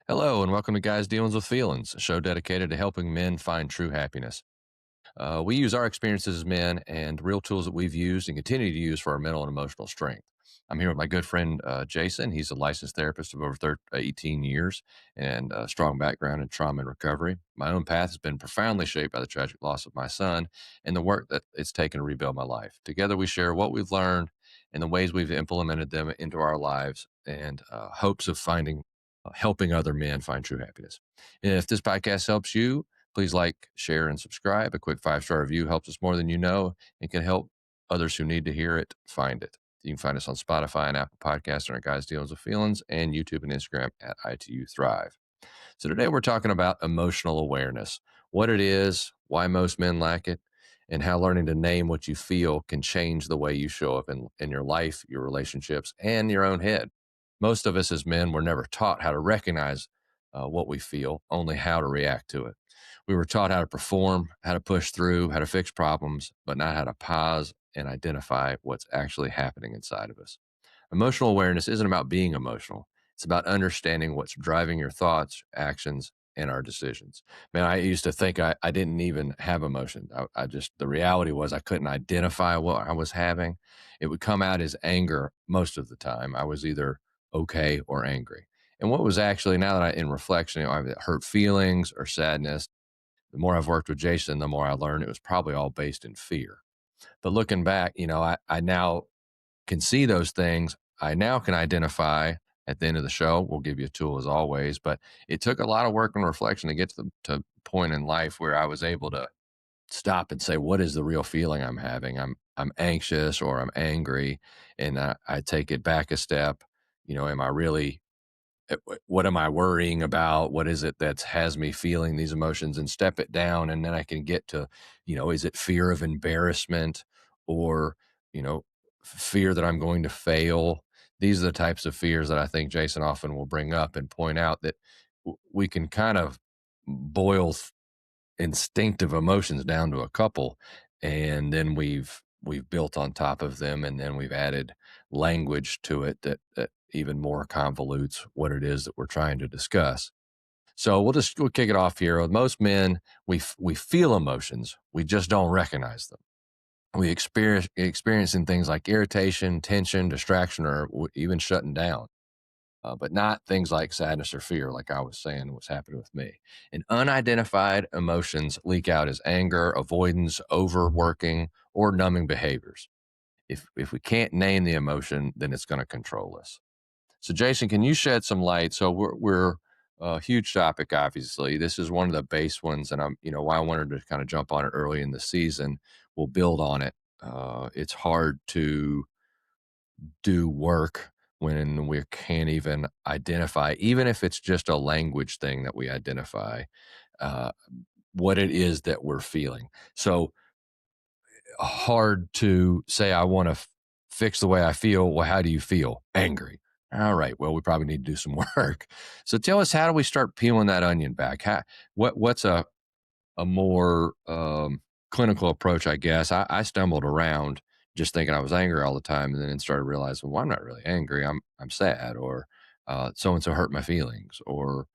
Hello, and welcome to Guys Dealings with Feelings, a show dedicated to helping men find true happiness. We use our experiences as men and real tools that we've used and continue to use for our mental and emotional strength. I'm here with my good friend Jason. He's a licensed therapist of over 18 years and a strong background in trauma and recovery. My own path has been profoundly shaped by the tragic loss of my son and the work that it's taken to rebuild my life. Together, we share what we've learned and the ways we've implemented them into our lives and hopes of helping other men find true happiness. And if this podcast helps you, please like, share, and subscribe. A quick 5-star review helps us more than you know and can help others who need to hear it find it. You can find us on Spotify and Apple Podcasts on our Guys Deals with Feelings and YouTube and Instagram at ITU Thrive. So today we're talking about emotional awareness, what it is, why most men lack it, and how learning to name what you feel can change the way you show up in your life, your relationships, and your own head. Most of us as men were never taught how to recognize what we feel, only how to react to it. We were taught how to perform, how to push through, how to fix problems, but not how to pause and identify what's actually happening inside of us. Emotional awareness isn't about being emotional. It's about understanding what's driving your thoughts, actions, and our decisions. Man, I used to think I didn't even have emotion. The reality was I couldn't identify what I was having. It would come out as anger most of the time. I was either okay or angry. And what was actually, now that in reflection, I hurt feelings or sadness, the more I've worked with Jason, the more I learned it was probably all based in fear. But looking back, I now can see those things. I now can identify at the end of the show. We'll give you a tool as always, but it took a lot of work and reflection to get to the point in life where I was able to stop and say, what is the real feeling I'm having? I'm anxious or I'm angry. And I take it back a step. Am I really what am I worrying about? What is it that has me feeling these emotions, and step it down? And then I can get to, is it fear of embarrassment or, fear that I'm going to fail? These are the types of fears that I think Jason often will bring up and point out that we can kind of boil instinctive emotions down to a couple, and then we've built on top of them, and then we've added language to it that even more convolutes what it is that we're trying to discuss. So we'll kick it off here. With most men, we feel emotions, we just don't recognize them. We experiencing things like irritation, tension, distraction, or even shutting down, but not things like sadness or fear, like I was saying, what's happening with me. And unidentified emotions leak out as anger, avoidance, overworking, or numbing behaviors. If we can't name the emotion, then it's going to control us. So, Jason, can you shed some light? So, we're a huge topic. Obviously, this is one of the base ones, and why I wanted to kind of jump on it early in the season. We'll build on it. It's hard to do work when we can't even identify, even if it's just a language thing that we identify, uh, what it is that we're feeling. So hard to say, I want to fix the way I feel. Well, how do you feel? Angry. All right. Well, we probably need to do some work. So tell us, how do we start peeling that onion back? What's a more clinical approach, I guess. I stumbled around just thinking I was angry all the time, and then started realizing, well, I'm not really angry. I'm sad, or so and so hurt my feelings, or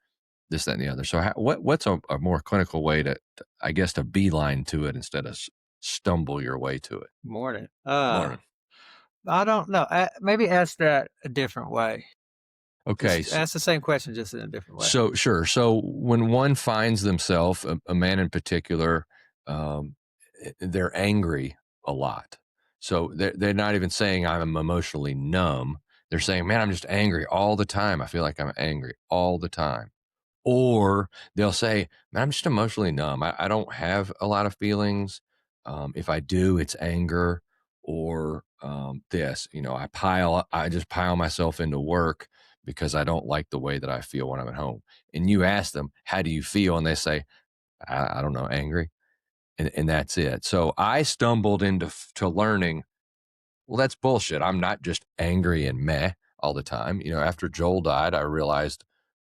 this, that, and the other. So, what's a more clinical way I guess, to beeline to it instead of stumble your way to it? Morning. Morning. I don't know. Maybe ask that a different way. Okay. Just ask the same question, just in a different way. So sure. So when one finds themselves, a man in particular, um, they're angry a lot. So they're not even saying I'm emotionally numb. They're saying, man, I'm just angry all the time. I feel like I'm angry all the time. Or they'll say, man, I'm just emotionally numb. I don't have a lot of feelings. If I do, it's anger or this. I just pile myself into work because I don't like the way that I feel when I'm at home. And you ask them, how do you feel? And they say, I don't know, angry. And that's it. So I stumbled into to learning, well, that's bullshit. I'm not just angry and meh all the time. After Joel died, I realized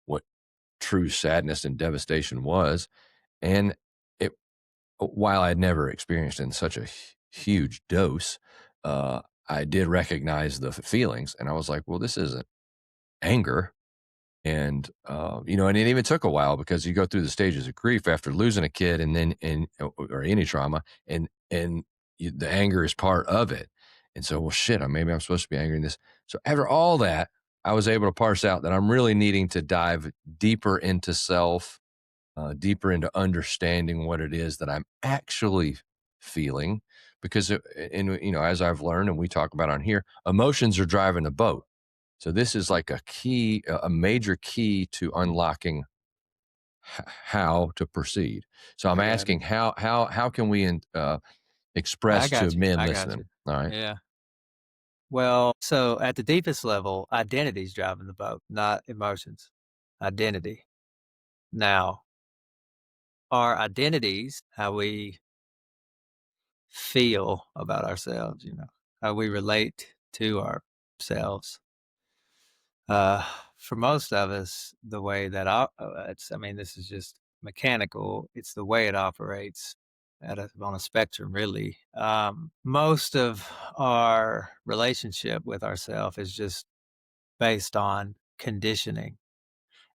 what true sadness and devastation was. And it, while I had never experienced in such a huge dose, I did recognize the feelings. And I was like, well, this isn't anger. And it even took a while because you go through the stages of grief after losing a kid, and then or any trauma, and the anger is part of it. And so, well, shit, maybe I'm supposed to be angry in this. So after all that, I was able to parse out that I'm really needing to dive deeper into self, deeper into understanding what it is that I'm actually feeling. Because, as I've learned and we talk about on here, emotions are driving the boat. So this is like a major key to unlocking how to proceed. So I'm I got it. asking how can we I express to got you. men I got you. listening? All right. Yeah. Well, so at the deepest level, identity's driving the boat, not emotions. Identity. Now, our identities, how we feel about ourselves, how we relate to ourselves. Uh, for most of us, the way that I mean, this is just mechanical. It's the way it operates on a spectrum, really. Most of our relationship with ourself is just based on conditioning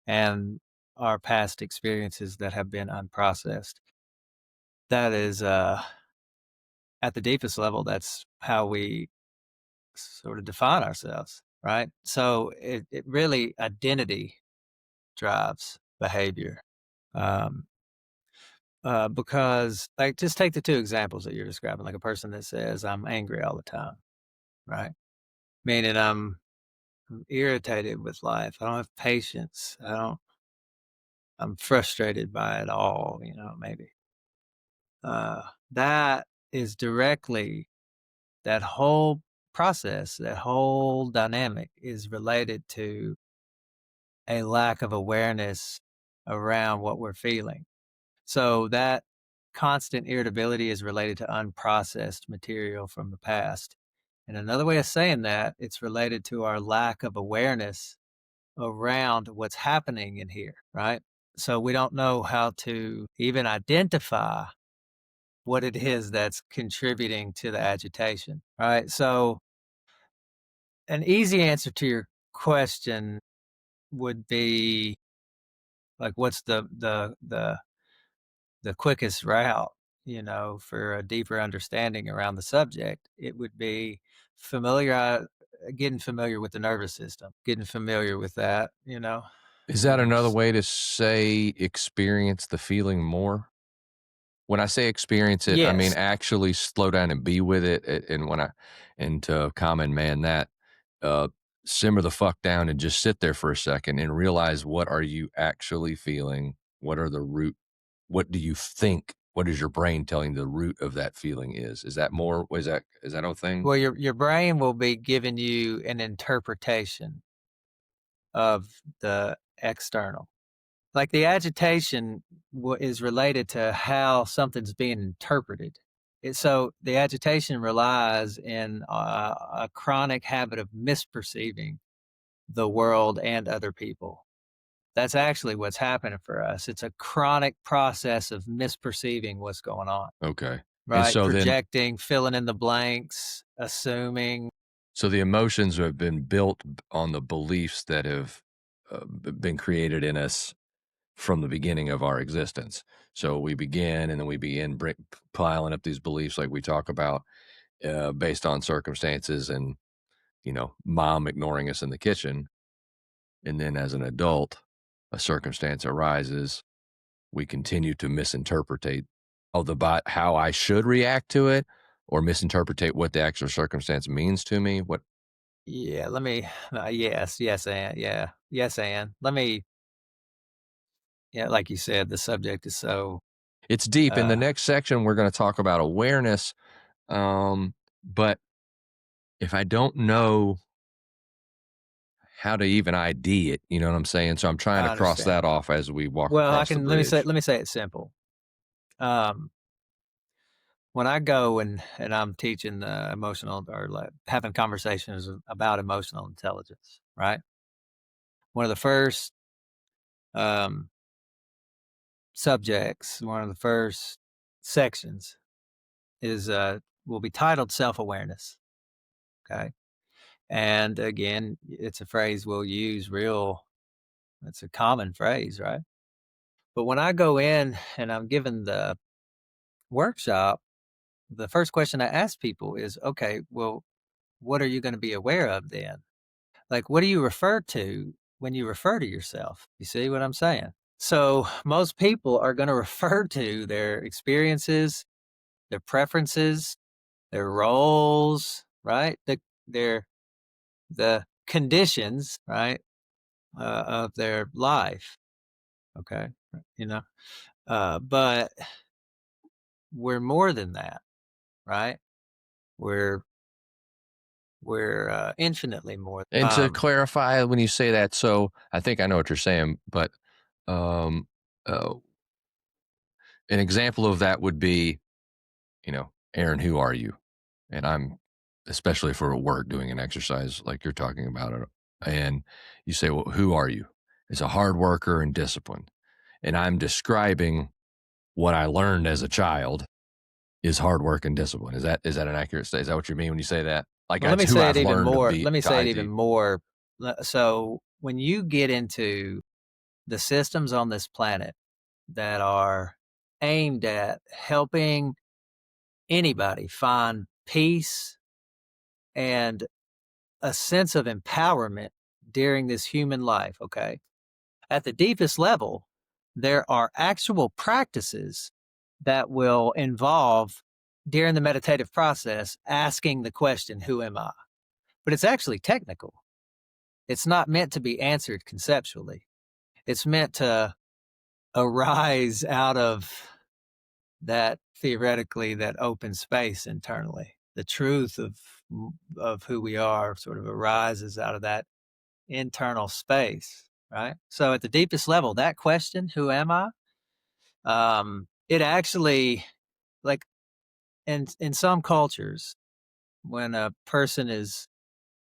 and our past experiences that have been unprocessed. That is, at the deepest level, that's how we sort of define ourselves, right? So it really identity drives behavior. Um, because, like, just take the two examples that you're describing, like a person that says, I'm angry all the time, right? Meaning I'm irritated with life. I don't have patience. I'm frustrated by it all, maybe. That is directly that whole process, that whole dynamic is related to a lack of awareness around what we're feeling. So that constant irritability is related to unprocessed material from the past. And another way of saying that, it's related to our lack of awareness around what's happening in here, right? So we don't know how to even identify what it is that's contributing to the agitation, right? So an easy answer to your question would be like, what's the quickest route, for a deeper understanding around the subject? It would be familiar, getting familiar with the nervous system, getting familiar with that, Is that another s way to say experience the feeling more? When I say experience it, I mean yes. actually slow down and be with it. And to common man that, uh, simmer the fuck down and just sit there for a second and realize what are you actually feeling? What are the root? What do you think? What is your brain telling the root of that feeling is? Is that more? Is that a thing? Well, your brain will be giving you an interpretation of the external. Like, the agitation is related to how something's being interpreted. So the agitation relies in a chronic habit of misperceiving the world and other people. That's actually what's happening for us. It's a chronic process of misperceiving what's going on, Okay. And right? so then, Projecting, filling in the blanks, assuming. so the emotions have been built on the beliefs that have been created in us from the beginning of our existence. So we begin, and then we begin piling up these beliefs, like we talk about, based on circumstances and mom ignoring us in the kitchen. And then as an adult, a circumstance arises, we continue to misinterpretate how I should react to it, or misinterpretate what the actual circumstance means to me. What Yeah, let me yes, and yeah. Yes, and let me yeah, like you said, the subject is so, It's deep. In the uh next section, we're going to talk about awareness. But if I don't know how to even ID it, you know what I'm saying? So I'm trying to I cross understand. that off as we walk Well, I across the can bridge. let me say it simple. Um, when I go and I'm teaching emotional, or like having conversations about emotional intelligence, right? One of the first um, subjects, one of the first sections is will be titled self-awareness. Okay. And again, it's a phrase we'll use real It's a common phrase, right? But when I go in and I'm given the workshop, the first question I ask people is, okay, well, what are you going to be aware of then? Like, what do you refer to when you refer to yourself? You see what I'm saying? So, most people are going to refer to their experiences, their preferences, their roles, right? Their the conditions, right, of their life. Okay, you know, but we're more than that, right? We're we're infinitely more. And to clarify, when you say that, so I think I know what you're saying, but um, uh, an example of that would be, Aaron, who are you? And I'm, especially for work, doing an exercise like you're talking about, and you say, well, who are you? It's a hard worker and disciplined. And I'm describing what I learned as a child is hard work and discipline. Is that an accurate statement? Is that what you mean when you say that? Like Well, let that's me who say I've it even learned to more. be Let me to say it even ID. more. So, when you get into the systems on this planet that are aimed at helping anybody find peace and a sense of empowerment during this human life, okay? At the deepest level, there are actual practices that will involve, during the meditative process, asking the question, who am I? But it's actually technical. It's not meant to be answered conceptually. It's meant to arise out of that, theoretically, that open space internally. The truth of who we are sort of arises out of that internal space, right? So at the deepest level, that question, who am I? It actually, like, in some cultures, when a person is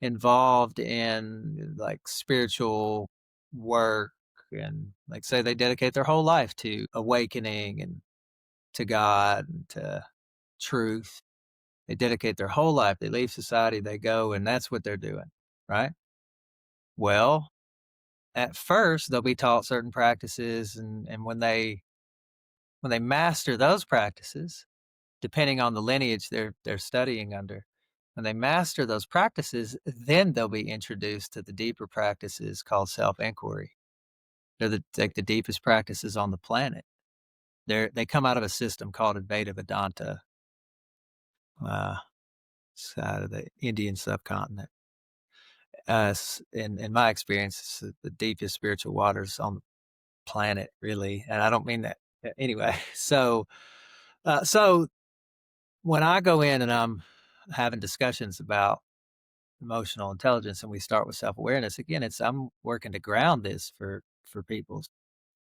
involved in like spiritual work, and like say they dedicate their whole life to awakening and to God and to truth, they dedicate their whole life, they leave society, they go, and that's what they're doing, right? Well, at first they'll be taught certain practices, and when they master those practices, depending on the lineage they're studying under, when they master those practices, then they'll be introduced to the deeper practices called self-inquiry. They're like the deepest practices on the planet. They come out of a system called Advaita Vedanta, uh, out of the Indian subcontinent. In my experience, it's the deepest spiritual waters on the planet, really, and I don't mean that anyway. So when I go in and I'm having discussions about emotional intelligence and we start with self-awareness, again, I'm working to ground this for people.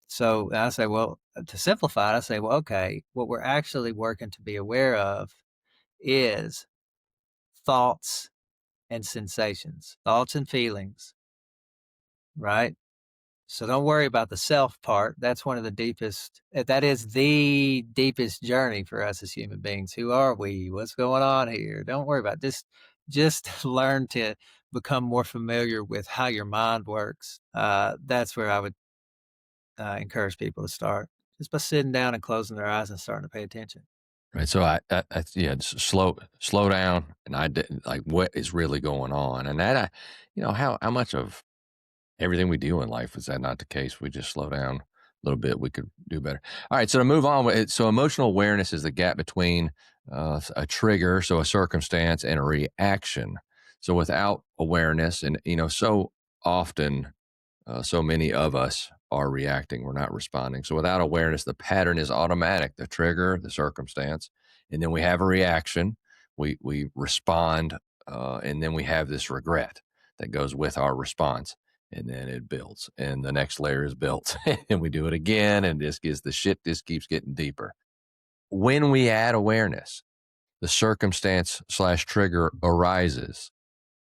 So I say, well, to simplify it, I say, well, okay, what we're actually working to be aware of is thoughts and sensations, thoughts and feelings, right? So don't worry about the self part. That's one of the deepest, that is the deepest journey for us as human beings. Who are we? What's going on here? Don't worry about it. Just learn to become more familiar with how your mind works. That's where I would encourage people to start, just by sitting down and closing their eyes and starting to pay attention. Right. So yeah, slow down, and I didn't like what is really going on, and that how much of everything we do in life is that not the case? We just slow down a little bit, we could do better. All right. So to move on, so emotional awareness is the gap between a trigger, so a circumstance, and a reaction. So without awareness, and so often so many of us are reacting, we're not responding. So without awareness, the pattern is automatic, the trigger, the circumstance, and then we have a reaction. We respond, and then we have this regret that goes with our response. And then it builds, and the next layer is built, and we do it again, and the shit just keeps getting deeper. When we add awareness, the circumstance/trigger arises.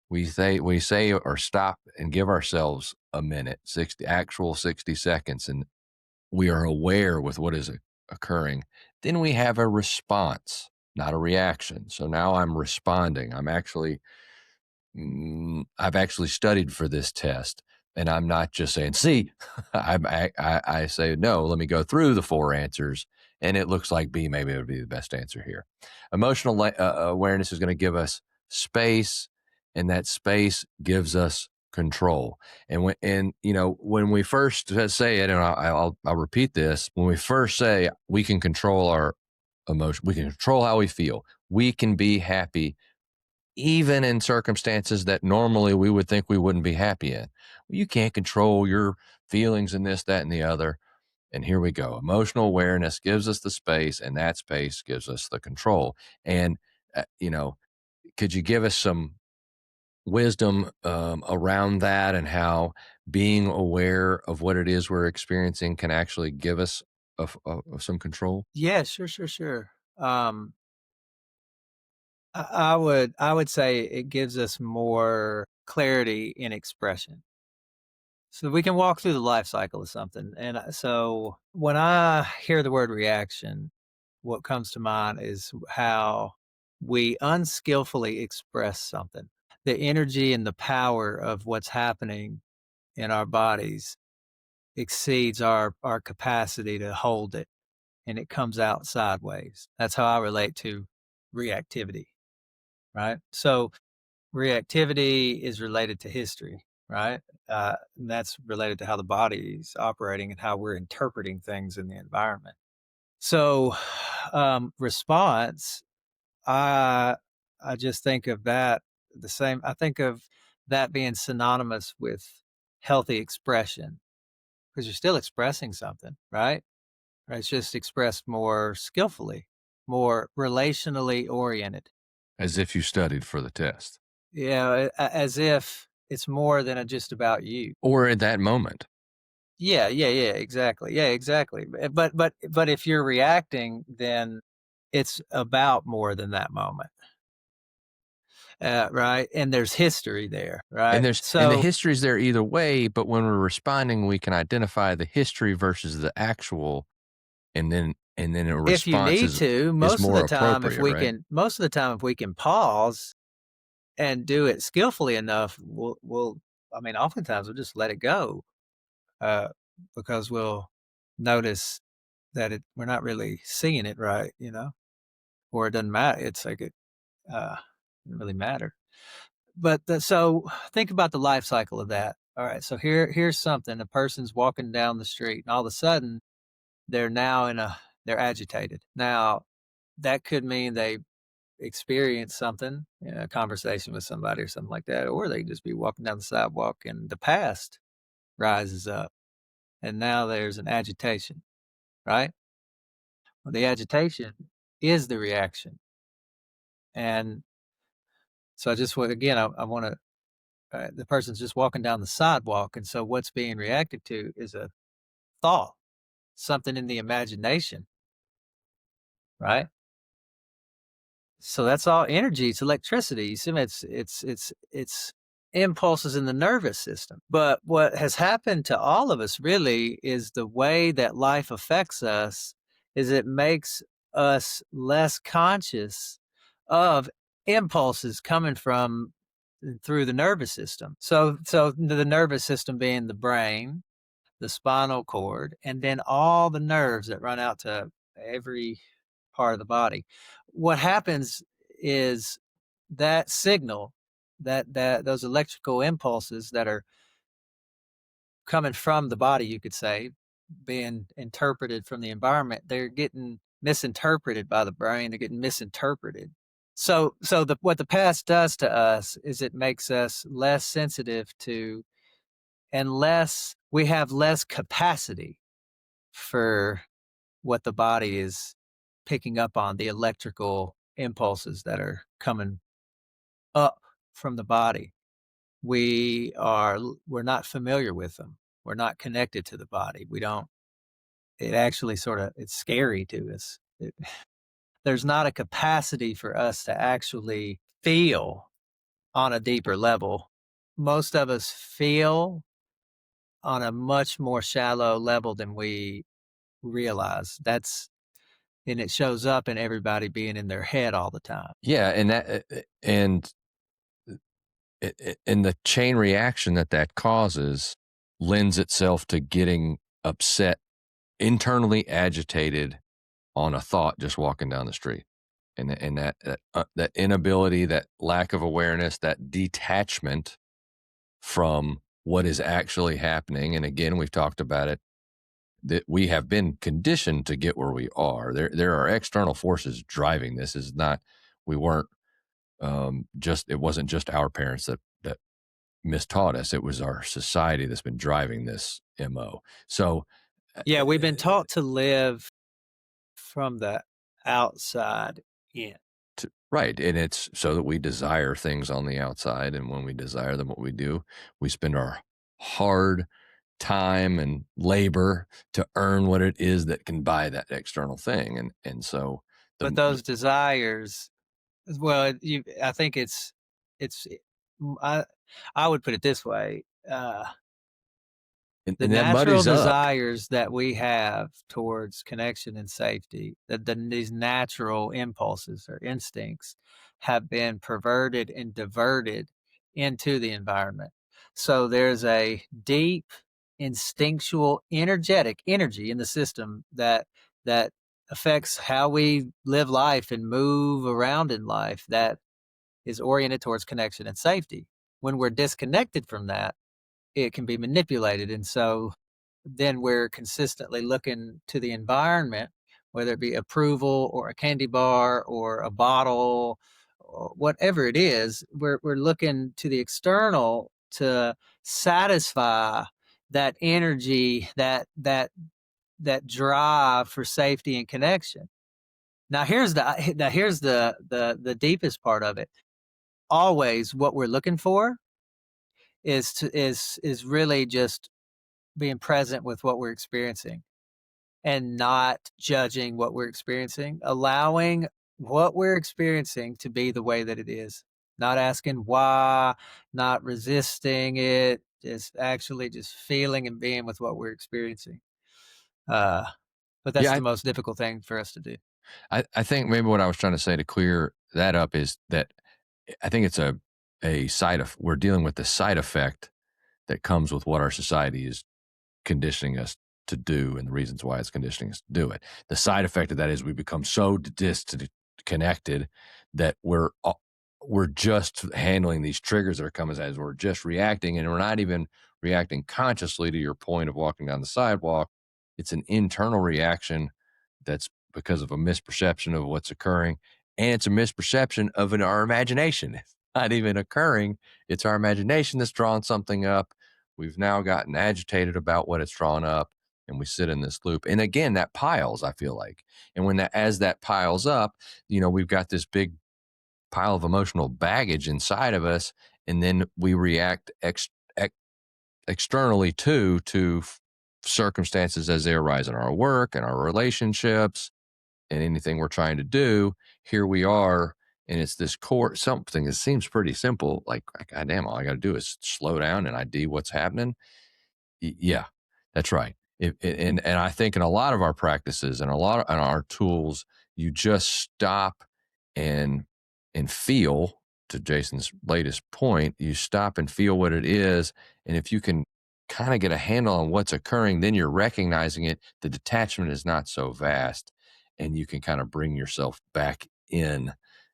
We say or stop and give ourselves a minute, 60 seconds, and we are aware with what is occurring. Then we have a response, not a reaction. So now I'm responding. I've actually studied for this test. And I'm not just saying C. I say, no, let me go through the four answers. And it looks like B maybe would be the best answer here. Emotional awareness is going to give us space, and that space gives us control. When we first say it, and I'll repeat this, when we first say we can control our emotion, we can control how we feel, we can be happy even in circumstances that normally we would think we wouldn't be happy in. You can't control your feelings and this, that, and the other. And here we go. Emotional awareness gives us the space, and that space gives us the control. And, could you give us some wisdom around that, and how being aware of what it is we're experiencing can actually give us some control? Yeah, sure, sure, sure. I would say it gives us more clarity in expression. So we can walk through the life cycle of something. And so when I hear the word reaction, what comes to mind is how we unskillfully express something. The energy and the power of what's happening in our bodies exceeds our capacity to hold it, and it comes out sideways. That's how I relate to reactivity, right? So reactivity is related to history, right? And that's related to how the body is operating and how we're interpreting things in the environment. So, response, I I just think of that the same. I think of that being synonymous with healthy expression because you're still expressing something, right? Right? It's just expressed more skillfully, more relationally oriented. As if you studied for the test Yeah, as if it's more than just about you. or at that moment. Yeah, yeah, yeah, exactly. Yeah, exactly. But if you're reacting, then it's about more than that moment, right? And there's history there, And right? the So history is there either way, but when we're responding, we can identify the history versus the actual, and then a if you response need to, is more appropriate, right? most of the time, if we can pause and do it skillfully enough, I mean, oftentimes we'll just let it go, uh, because we'll notice that we're not really seeing it right, or it doesn't matter. It's like doesn't really matter. So think about the life cycle of that. All right, so here's something: a person's walking down the street, and all of a sudden they're now they're agitated. Now that could mean they experience something, a conversation with somebody or something like that, or they could just be walking down the sidewalk and the past rises up, and now there's an agitation, right? Well, the agitation is the reaction, and so I just want again, I want to. The person's just walking down the sidewalk, and so what's being reacted to is a thought, something in the imagination, right? So that's all energy. It's electricity. You see, it's impulses in the nervous system. But what has happened to all of us really is the way that life affects us is it makes us less conscious of impulses coming from through the nervous system. So the nervous system being the brain, the spinal cord, and then all the nerves that run out to every part of the body. What happens is that signal, that those electrical impulses that are coming from the body, you could say, being interpreted from the environment, they're getting misinterpreted by the brain. They're getting misinterpreted. So what the past does to us is it makes us less sensitive to, and less we have less capacity for what the body is picking up on, the electrical impulses that are coming up from the body. We're not familiar with them. We're not connected to the body. We don't it actually sort of it's scary to us. There's not a capacity for us to actually feel on a deeper level. Most of us feel on a much more shallow level than we realize. And it shows up in everybody being in their head all the time. Yeah, and the chain reaction that causes lends itself to getting upset, internally agitated on a thought just walking down the street. And that inability, that lack of awareness, that detachment from what is actually happening. And again, we've talked about it, that we have been conditioned to get where we are. There are external forces driving this. Is not we weren't just it wasn't just our parents that mistaught us. It was our society that's been driving this mo. So Yeah, we've been taught to live from the outside in. right. And it's so that we desire things on the outside. And when we desire them, what we do, we spend our hard time and labor to earn what it is that can buy that external thing. And so But the those desires, well, I think it's, I, I would put it this way. The and that natural muddies up. desires that we have towards connection and safety, these natural impulses or instincts have been perverted and diverted into the environment. So there's a deep instinctual energetic energy in the system that affects how we live life and move around in life that is oriented towards connection and safety. When we're disconnected from that, it can be manipulated. And so then we're consistently looking to the environment, whether it be approval or a candy bar or a bottle or whatever it is, we're looking to the external to satisfy that energy, that drive for safety and connection. Now here's the deepest part of it. Always what we're looking for is really just being present with what we're experiencing and not judging what we're experiencing, allowing what we're experiencing to be the way that it is, not asking why, not resisting it, just actually just feeling and being with what we're experiencing. Uh, but that's Yeah, the most difficult thing for us to do. I think maybe what I was trying to say to clear that up is that I think it's a side of we're dealing with the side effect that comes with what our society is conditioning us to do and the reasons why it's conditioning us to do it. The side effect of that is we become so disconnected that we're just handling these triggers that are coming as we're just reacting, and we're not even reacting consciously. To your point of walking down the sidewalk, it's an internal reaction that's because of a misperception of what's occurring, and it's a misperception of our imagination. It's not even occurring. It's our imagination that's drawn something up. We've now gotten agitated about what it's drawn up, and we sit in this loop. And again, that piles, I feel like. And as that piles up, we've got this big pile of emotional baggage inside of us, and then we react externally to circumstances as they arise in our work and our relationships and anything we're trying to do. Here we are, and it's this core something that seems pretty simple. Like, God damn, all I got to do is slow down and ID what's happening. Yeah, that's right. And I think in a lot of our practices and a lot of our tools, you just stop and feel. To Jason's latest point, you stop and feel what it is, and if you can kind of get a handle on what's occurring, then you're recognizing it. The detachment is not so vast, and you can kind of bring yourself back in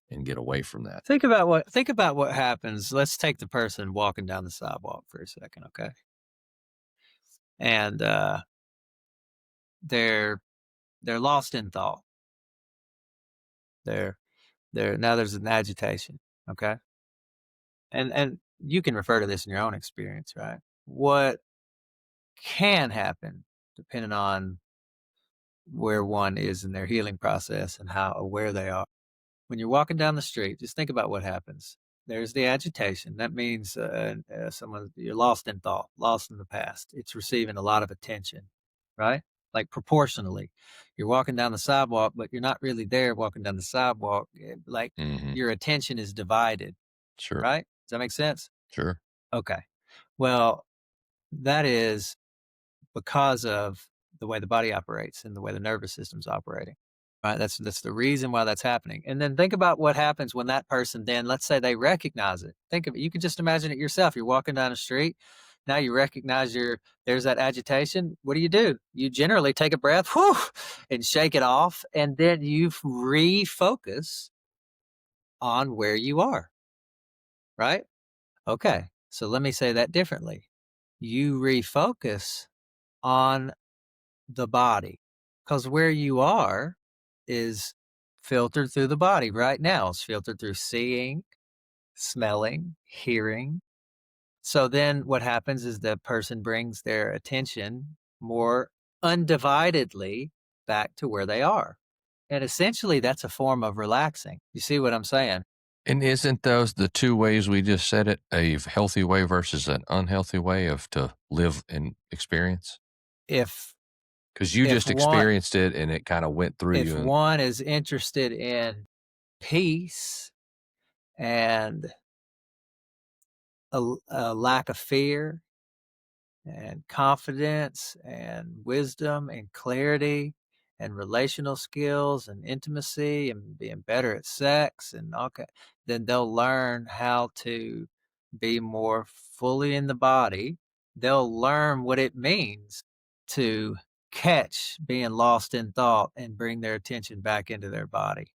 and get away from that. Think about what happens. Let's take the person walking down the sidewalk for a second, okay? And they're they're lost in thought. They're now there's an agitation, okay? And you can refer to this in your own experience, right? What can happen depending on where one is in their healing process and how aware they are. When you're walking down the street, just think about what happens. There's the agitation. That means someone you're lost in thought, lost in the past. It's receiving a lot of attention, right? Like proportionally, you're walking down the sidewalk, but you're not really there walking down the sidewalk. Like Hmm. your attention is divided, Sure, right? Does that make sense? sure. Okay. Well, that is because of the way the body operates and the way the nervous system's operating. Right? That's the reason why that's happening. And then think about what happens when that person then, let's say they recognize it. Think of it. You can just imagine it yourself. You're walking down the street Now you recognize there's that agitation. What do? You generally take a breath, whew, and shake it off, and then you refocus on where you are, right? Okay. So let me say that differently. You refocus on the body because where you are is filtered through the body right now. It's filtered through seeing, smelling, hearing. So then what happens is the person brings their attention more undividedly back to where they are. And essentially, that's a form of relaxing. You see what I'm saying? And isn't those the two ways we just said it, a healthy way versus an unhealthy way of to live and experience? If Because you if just one experienced it and it kind of went through if you. And one is interested in peace and a lack of fear and confidence and wisdom and clarity and relational skills and intimacy and being better at sex and then they'll learn how to be more fully in the body. They'll learn what it means to catch being lost in thought and bring their attention back into their body.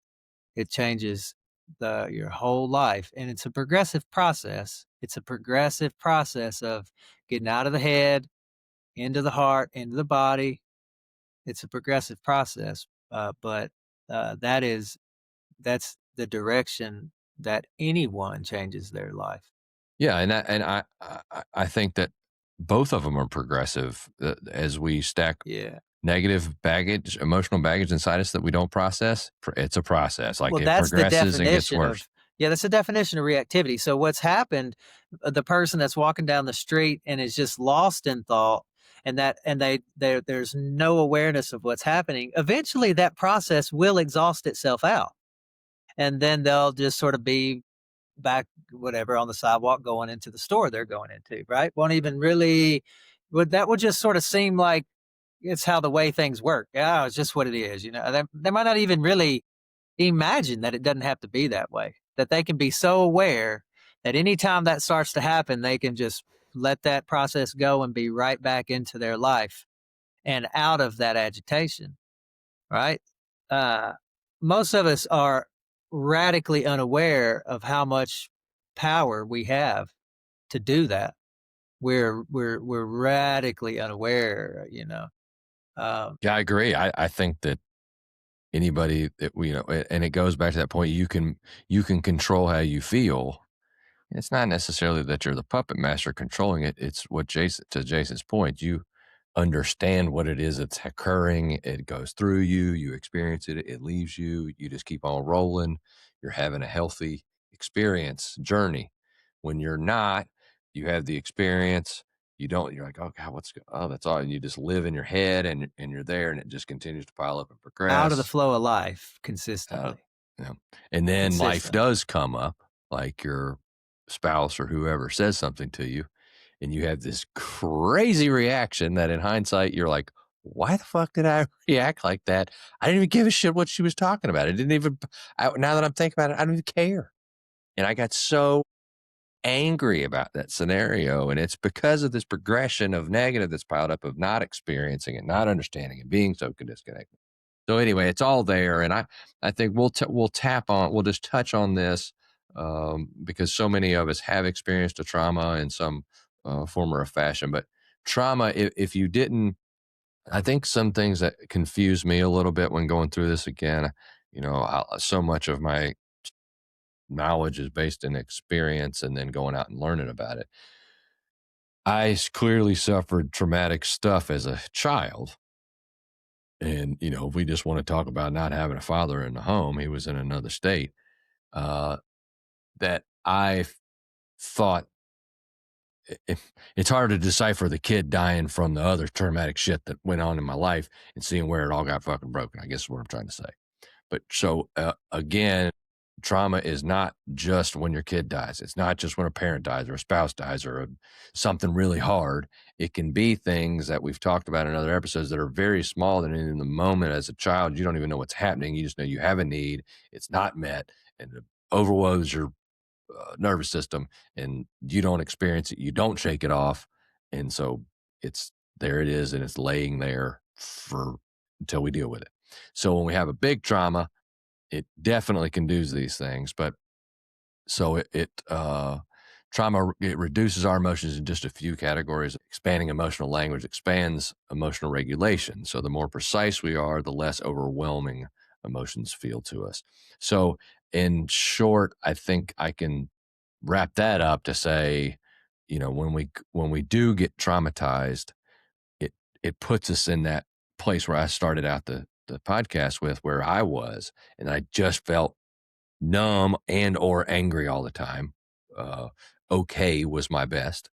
It changes your whole life, and it's a progressive process. It's a progressive process of getting out of the head, into the heart, into the body. It's a progressive process, but that is that's the direction that anyone changes their life. yeah, and I think that both of them are progressive as we stack Yeah. negative baggage, emotional baggage inside us that we don't process. It's a process. Like Well, it that's the progresses and gets definition worse. of yeah, that's the definition of reactivity. So what's happened, the person that's walking down the street and is just lost in thought and there's no awareness of what's happening, eventually that process will exhaust itself out. And then they'll just sort of be back whatever on the sidewalk going into the store they're going into, right? Won't even really would just sort of seem like it's how the way things work. Yeah, it's just what it is, They might not even really imagine that it doesn't have to be that way, that they can be so aware that anytime that starts to happen, they can just let that process go and be right back into their life and out of that agitation, right? Uh, Most of us are radically unaware of how much power we have to do that. We're radically unaware, Um, Yeah, I agree. I think that anybody that we and it goes back to that point, you can control how you feel. It's not necessarily that you're the puppet master controlling it. It's what Jason's point, you understand what it is that's occurring. It goes through you, you experience it, it leaves you, you just keep on rolling. You're having a healthy experience journey. When you're not, you have the experience, you don't, you're like, oh God, oh, that's all. And you just live in your head and you're there and it just continues to pile up and Out of the progress. flow of life Uh, consistently, yeah. And then life consistently. does come up, like your spouse or whoever says something to you, and you have this crazy reaction that in hindsight, you're like, why the fuck did I react like that? I didn't even give a shit what she was talking about. It didn't even, now that I'm thinking about it, I don't even care. And I got so angry about that scenario. And it's because of this progression of negative that's piled up of not experiencing it, not understanding it, being so disconnected. So anyway, it's all there, and I think we'll just touch on this because so many of us have experienced a trauma in some form or fashion. But trauma, if you didn't, I think some things that confuse me a little bit when going through this again. So much of my knowledge is based in experience, and then going out and learning about it. Clearly suffered traumatic stuff as a child. And, if we just want to talk about not having a father in the home, he was in another state, uh, that thought it's hard to decipher the kid dying from the other traumatic shit that went on in my life and seeing where it all got fucking broken, I guess is what I'm trying to say. But so again, trauma is not just when your kid dies. It's not just when a parent dies or a spouse dies or something really hard. It can be things that we've talked about in other episodes that are very small. That in the moment as a child, you don't even know what's happening. You just know you have a need. It's not met, and it overloads your nervous system, and you don't experience it. You don't shake it off, And so it's there it is, and it's laying there for until we deal with it. So when we have a big trauma, it definitely can do these things, but so trauma, it reduces our emotions in just a few categories. Expanding emotional language expands emotional regulation. So the more precise we are, the less overwhelming emotions feel to us. So in short, I think I can wrap that up to say, when we do get traumatized, it it puts us in that place where I started out the podcast with, where I was, and I just felt numb and or angry all the time. Uh, okay was my best,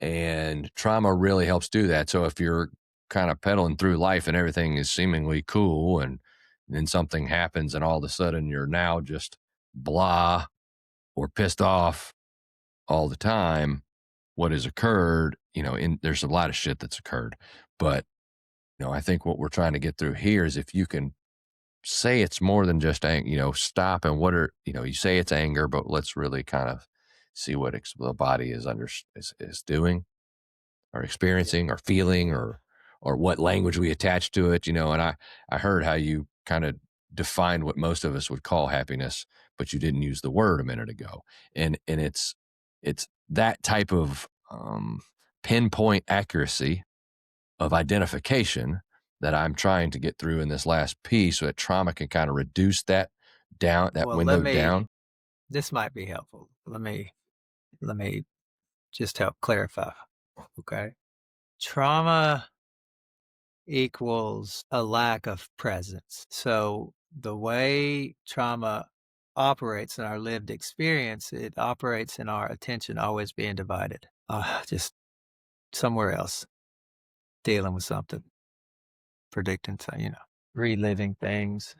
and trauma really helps do that. So if you're kind of pedaling through life and everything is seemingly cool, and then something happens, and all of a sudden you're now just blah or pissed off all the time, what has occurred? There's a lot of shit that's occurred, but I think what we're trying to get through here is, if you can say it's more than just stop, and you say it's anger, but let's really kind of see what the body is doing, or Yeah. experiencing, or feeling, or what language we attach to it. And I heard how you kind of defined what most of us would call happiness, but you didn't use the word a minute ago. And it's that type of pinpoint accuracy of identification that I'm trying to get through in this last piece, so that trauma can kind of reduce that Well, let window me down. this might be helpful. Let me just help clarify. Okay. Trauma equals a lack of presence. So the way trauma operates in our lived experience, it operates in our attention always being divided. Just somewhere else, dealing with something, predicting, reliving things.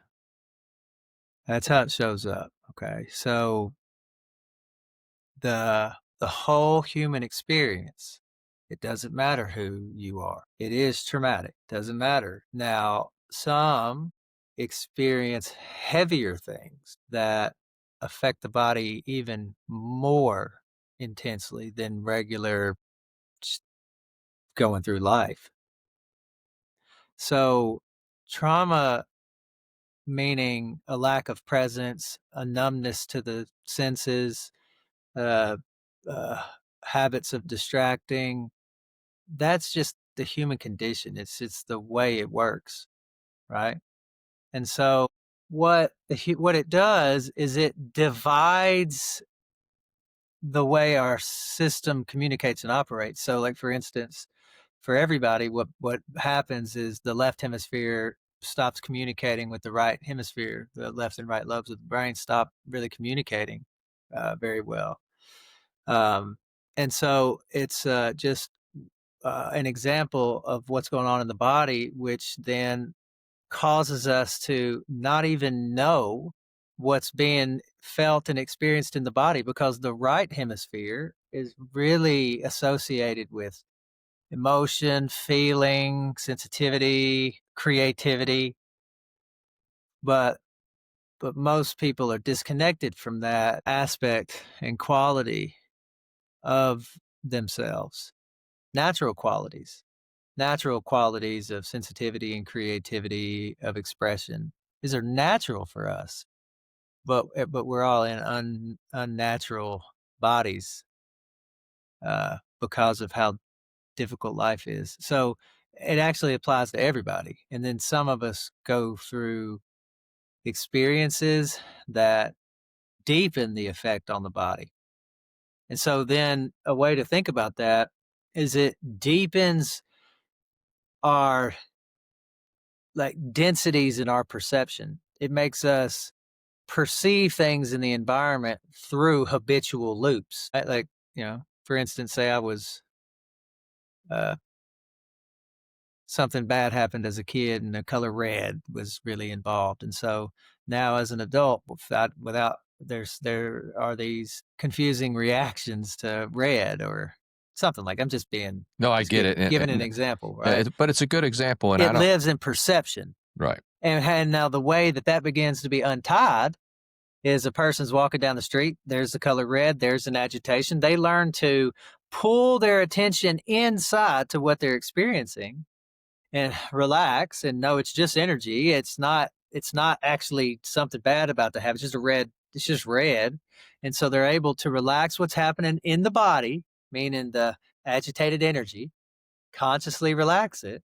That's how it shows up. Okay. So the whole human experience, it doesn't matter who you are. It is traumatic. Doesn't matter. Now, some experience heavier things that affect the body even more intensely than regular just going through life. So, trauma, meaning a lack of presence, a numbness to the senses, uh, uh, habits of distracting. That's just the human condition. It's the way it works, right? And so what it does is it divides the way our system communicates and operates. So, like for instance, for everybody, what happens is the left hemisphere stops communicating with the right hemisphere. The left and right lobes of the brain stop really communicating very well. Um, and so it's just an example of what's going on in the body, which then causes us to not even know what's being felt and experienced in the body, because the right hemisphere is really associated with emotion, feeling, sensitivity, creativity. But most people are disconnected from that aspect and quality of themselves. Natural qualities of sensitivity and creativity, of expression. These are natural for us, but we're all in unnatural bodies because of how difficult life is. So it actually applies to everybody. And then some of us go through experiences that deepen the effect on the body. And so then a way to think about that is it deepens our like densities in our perception. It makes us perceive things in the environment through habitual loops. Like, for instance, say I was uh, something bad happened as a kid and the color red was really involved. And so now as an adult, without there are these confusing reactions to red or something. Like I'm just being No, I just get it. giving an example, Yeah, right? but it's a good example, and I It don't. lives in perception. Right. And now the way that begins to be untied is a person's walking down the street. There's the color red. There's an agitation. They learn to pull their attention inside to what they're experiencing and relax and know it's just energy. It's not actually something bad about the habit. It's just red. And so they're able to relax what's happening in the body, meaning the agitated energy, consciously relax it.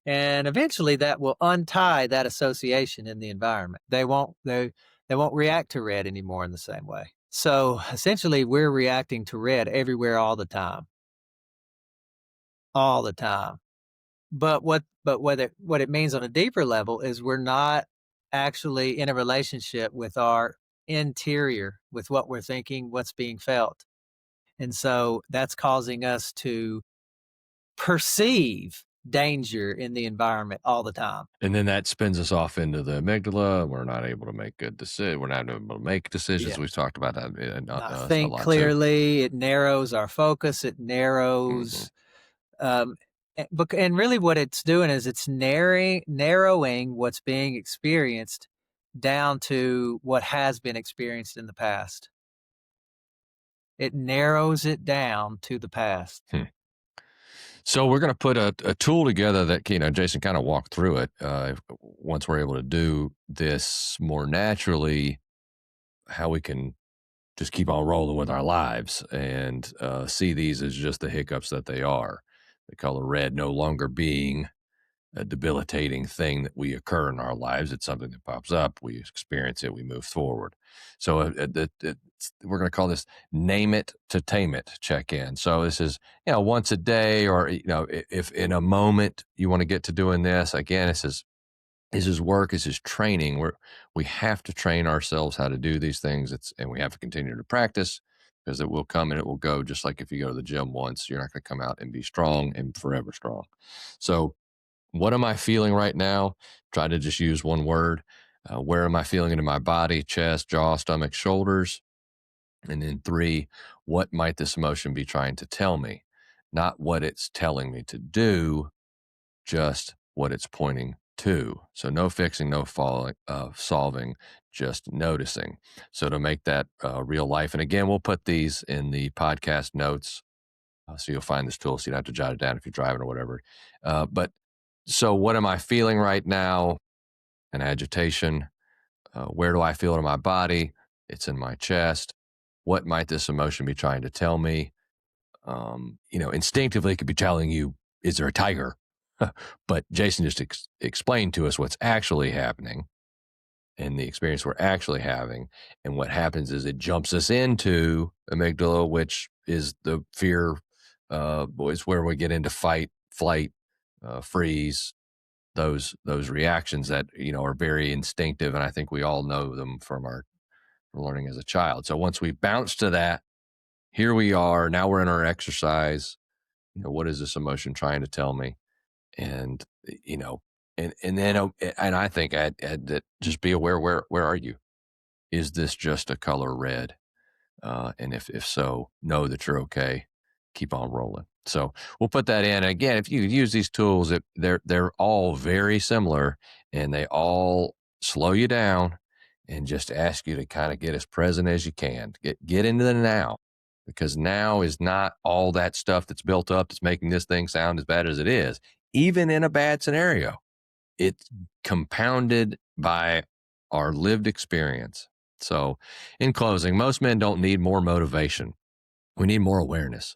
And eventually that will untie that association in the environment. They won't react to red anymore in the same way. So essentially we're reacting to red everywhere all the time. All the time. But what it means on a deeper level is we're not actually in a relationship with our interior, with what we're thinking, what's being felt. And so that's causing us to perceive danger in the environment all the time. And then that spins us off into the amygdala. We're not able to make good decisions. We're not able to make decisions. Yeah. We've talked about that Not a think lot too. clearly. It narrows our focus. It narrows and really what it's doing is it's narrowing what's being experienced down to what has been experienced in the past. It narrows it down to the past. So we're going to put a tool together that, Jason kind of walked through it. Once we're able to do this more naturally, how we can just keep on rolling with our lives and see these as just the hiccups that they are. The color red no longer being a debilitating thing that we occur in our lives. It's something that pops up. We experience it. We move forward. So we're going to call this name it to tame it check-in. So this is, once a day, or, if in a moment you want to get to doing this, again, this is work. This is training. We have to train ourselves how to do these things. And we have to continue to practice, because it will come and it will go. Just like if you go to the gym once, you're not going to come out and be strong and forever strong. So what am I feeling right now? Try to just use one word. Where am I feeling it in my body? Chest, jaw, stomach, shoulders. And then 3, what might this emotion be trying to tell me? Not what it's telling me to do, just what it's pointing to. So no fixing, no solving, just noticing. So to make that real life. And again, we'll put these in the podcast notes. So you'll find this tool, so you don't have to jot it down if you're driving or whatever. So what am I feeling right now? An agitation. Where do I feel it in my body? It's in my chest. What might this emotion be trying to tell me? Instinctively it could be telling you, is there a tiger? But Jason just explained to us what's actually happening and the experience we're actually having. And what happens is it jumps us into amygdala, which is the fear, is where we get into fight, flight, freeze, those reactions that, are very instinctive. And I think we all know them from our learning as a child. So once we bounce to that, here we are, now we're in our exercise. What is this emotion trying to tell me? And, and I think I'd that just be aware, where are you? Is this just a color red? And if so, know that you're okay. Keep on rolling. So we'll put that in. Again, if you use these tools, they're all very similar, and they all slow you down and just ask you to kind of get as present as you can. Get into the now, because now is not all that stuff that's built up that's making this thing sound as bad as it is. Even in a bad scenario, it's compounded by our lived experience. So in closing, most men don't need more motivation. We need more awareness.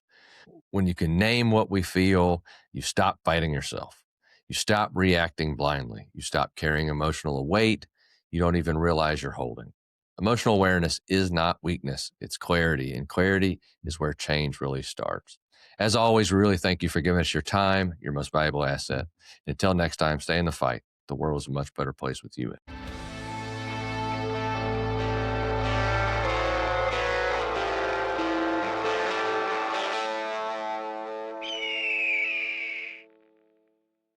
When you can name what we feel, you stop fighting yourself. You stop reacting blindly. You stop carrying emotional weight you don't even realize you're holding. Emotional awareness is not weakness. It's clarity, and clarity is where change really starts. As always, we really thank you for giving us your time, your most valuable asset. Until next time, stay in the fight. The world is a much better place with you in it.